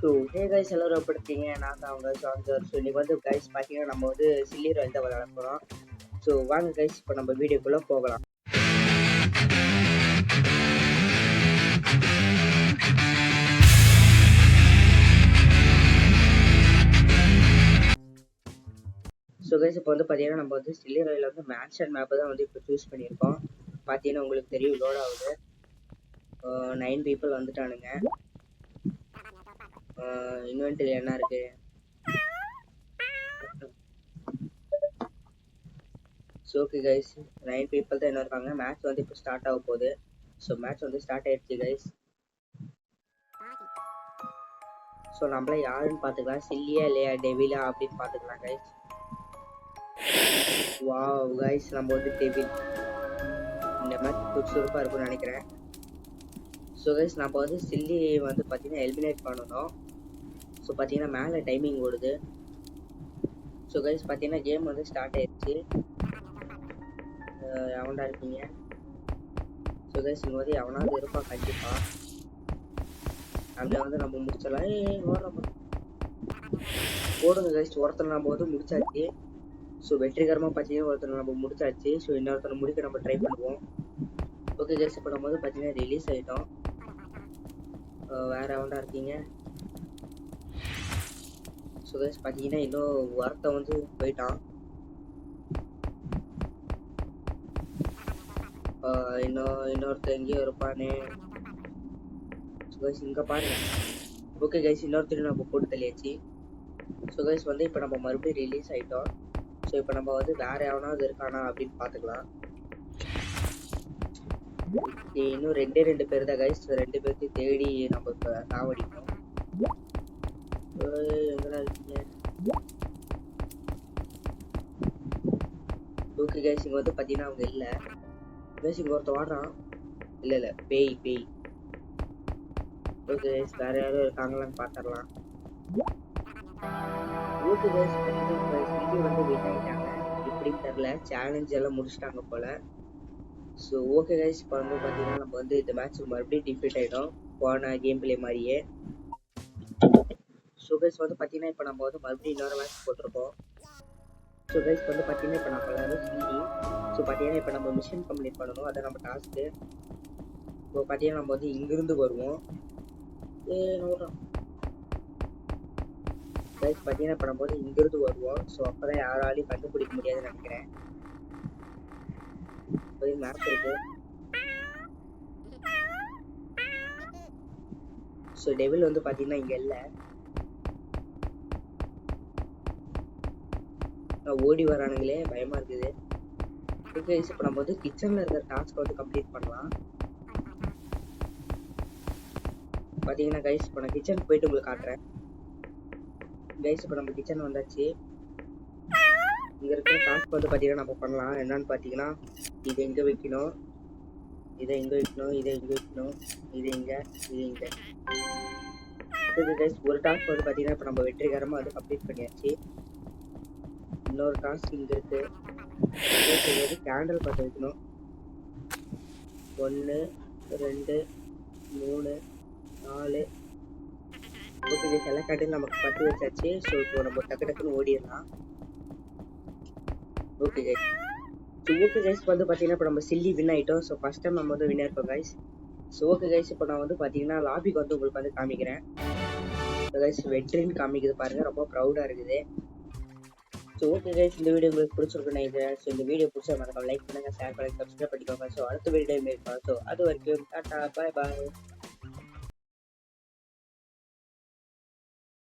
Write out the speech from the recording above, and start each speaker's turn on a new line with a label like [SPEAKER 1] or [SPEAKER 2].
[SPEAKER 1] So hey guys எல்லாரும் எப்படி இருக்கீங்க? நான் தான் அவங்க சாந்தர். ஸோ இன்னைக்கு வந்து கைஸ் பார்த்தீங்கன்னா நம்ம வந்து சில்லி ராயல் தான் விளையாட போகிறோம். ஸோ வாங்க கைஸ் இப்போ நம்ம வீடியோக்குள்ளே போகலாம். ஸோ கைஸ் இப்போ வந்து பார்த்தீங்கன்னா நம்ம வந்து சில்லி ராயல் வந்து மேன்ஷன் மேப்பை தான் வந்து இப்போ சூஸ் பண்ணியிருக்கோம். பார்த்தீங்கன்னா உங்களுக்கு தெரியும் லோட் ஆகுது. 9 பீப்புள் வந்துட்டானுங்க. இன்வென்ட்ரி என்ன இருக்குது? ஸோ ஓகே கைஸ் 9 பீப்புள் தான் என்ன இருக்காங்க. மேட்ச் வந்து இப்போ ஸ்டார்ட் ஆக போகுது. ஸோ மேட்ச் வந்து ஸ்டார்ட் ஆயிடுச்சு கைஸ். ஸோ நம்மள யாருன்னு பார்த்துக்கலாம், சில்லியா இல்லையா டெவிலா அப்படின்னு பார்த்துக்கலாம் கைஸ். வாவ் கைஸ் நம்ம வந்து டெவில். இந்த மேட்ச் சுறுசுறுப்பாக இருக்கும்னு நினைக்கிறேன். ஸோ கைஸ் நம்ம வந்து சில்லி வந்து பார்த்தீங்கன்னா எலிமினேட் பண்ணணும். ஸோ பார்த்தீங்கன்னா மேலே டைமிங் ஓடுது. ஸோ கைஸ் பார்த்தீங்கன்னா கேம் வந்து ஸ்டார்ட் ஆயிடுச்சு. எவன்டா இருக்கீங்க? ஸோ கைஸ் இங்கே வந்து எவனாவது இருப்பான் கண்டிப்பாக. அதில் வந்து நம்ம முடிச்சிடலாம். ஓடுங்க கைஸ், ஒருத்தர் நம்ம வந்து முடிச்சாச்சு. ஸோ வெற்றிகரமாக பார்த்தீங்கன்னா ஒருத்தர் நம்ம முடிச்சாச்சு. ஸோ இன்னொருத்தரை முடிக்க நம்ம ட்ரை பண்ணுவோம். ஓகே கைஸ் இப்போ நம்ம வந்து பார்த்தீங்கன்னா ரிலீஸ் ஆகிட்டோம். வேறு எவன்டா இருக்கீங்க? ஸோ கைஸ் பார்த்தீங்கன்னா இன்னும் ஒருத்தன் வந்து போயிட்டான். இன்னொருத்தர் எங்கேயோ இருப்பானே. ஸோ கைஸ் இங்கே பாருங்க. ஓகே கைஸ் இன்னொருத்தர் நம்ம போட்டு தள்ளியாச்சு. ஸோ கைஸ் வந்து இப்போ நம்ம மறுபடியும் ரிலீஸ் ஆகிட்டோம். ஸோ இப்போ நம்ம வந்து வேறு எவனாவது இருக்கானா அப்படின்னு பார்த்துக்கலாம். இன்னும் ரெண்டு பேர் தான் கைஸ். 2 பேருக்கு தேடி நம்ம இப்போ சாவடிக்கணும். எங்கடா இருக்கீங்க? ஓகே கைஸ் இங்கே வந்து பார்த்தீங்கன்னா அவங்க இல்லை. கைஸ் இங்கே ஒருத்தர் வாடுறான். இல்லை பேய். ஓகே கைஸ் வேறு யாரும் இருக்காங்களான்னு பார்த்துடலாம். ஓகே கைஸ் வீடியோ வந்து வின் ஆகிட்டாங்க. இப்படின்னு தெரில, சேலஞ்ச் எல்லாம் முடிச்சிட்டாங்க போல். ஸோ ஓகே கைஸ் இப்போ வந்து பார்த்தீங்கன்னா நம்ம வந்து இந்த மேட்ச் மறுபடியும் டிஃபீட் ஆகிடும் போன கேம் பிளே மாதிரியே. ஸோ கைஸ் வந்து பார்த்தீங்கன்னா இப்போ நம்ம வந்து மறுபடியும் இன்னொரு மேட்ச் போட்டிருக்கோம். ஸோ கைஸ் வந்து பார்த்தீங்கன்னா இப்போ நம்ம எல்லாரும் சிடி. ஸோ பார்த்தீங்கன்னா இப்போ நம்ம மிஷன் கம்ப்ளீட் பண்ணணும், அதை நம்ம டாஸ்க்கு. ஸோ பார்த்தீங்கன்னா நம்ம வந்து இங்கிருந்து வருவோம். கைஸ் பார்த்தீங்கன்னா இப்போ நம்ம வந்து இங்கிருந்து வருவோம். ஸோ அப்போ தான் யாராலையும் கண்டுபிடிக்க முடியாதுன்னு நினைக்கிறேன். மேப் இருக்கு. ஸோ டெவில் வந்து பார்த்தீங்கன்னா இங்கே இல்லை. ஓடி வரானுங்களே பயமா இருக்குது. ஓகே இப்போ நம்ம வந்து கிச்சனில் இருக்கிற டாஸ்க்கை வந்து கம்ப்ளீட் பண்ணலாம். பார்த்தீங்கன்னா கைஸ் இப்போ நான் கிச்சனுக்கு போயிட்டு உங்களுக்கு காட்டுறேன். கைஸ் இப்போ நம்ம கிச்சன் வந்தாச்சு. இங்கே இருக்கிற டாஸ்க் வந்து பார்த்தீங்கன்னா நம்ம பண்ணலாம். என்னன்னு பார்த்தீங்கன்னா இதை எங்கே வைக்கணும், இதை எங்கே வைக்கணும், இதை எங்கே வைக்கணும், இது இங்கே. ஓகே கைஸ் ஒரு டாஸ்க் வந்து பார்த்தீங்கன்னா இப்போ நம்ம வெற்றிகரமாக வந்து கம்ப்ளீட் பண்ணியாச்சு. இன்னொரு டாஸ்க் இங்கே இருக்கு. கேண்டில் பற்ற வைக்கணும். 1 2 3 4. ஓகே கைஸ் எல்லா கேண்டில் நமக்கு பற்ற வச்சாச்சு. ஸோ இப்போ நம்ம டக்குன்னு ஓடிடலாம். ஓகே கைஸ் வந்து பார்த்தீங்கன்னா இப்போ நம்ம சில்லி வின் ஆகிட்டோம். ஸோ ஃபஸ்ட் டைம் நம்ம வந்து வின் ஆகிருக்கோம் கைஸ். ஸோ ஓகே கைஸ் இப்போ நான் வந்து பார்த்தீங்கன்னா லாபிக்கு வந்து உங்களுக்கு வந்து காமிக்கிறேன். கைஸ் வெற்றின்னு காமிக்குது பாருங்கள், ரொம்ப ப்ரௌடாக இருக்குது. ஸோ ஓகே கைஸ் இந்த வீடியோ உங்களுக்கு பிடிச்சிருக்குன்னு நினைக்கிறேன். ஸோ இந்த வீடியோ பிடிச்சா மறக்காம லைக் பண்ணுங்கள், ஷேர் பண்ணுங்கள், சப்ஸ்கிரைப் பண்ணிக்கோங்க. ஸோ அடுத்த வீடியோ இருக்கலாம். ஸோ அது வரைக்கும் டாட்டா, பாய்.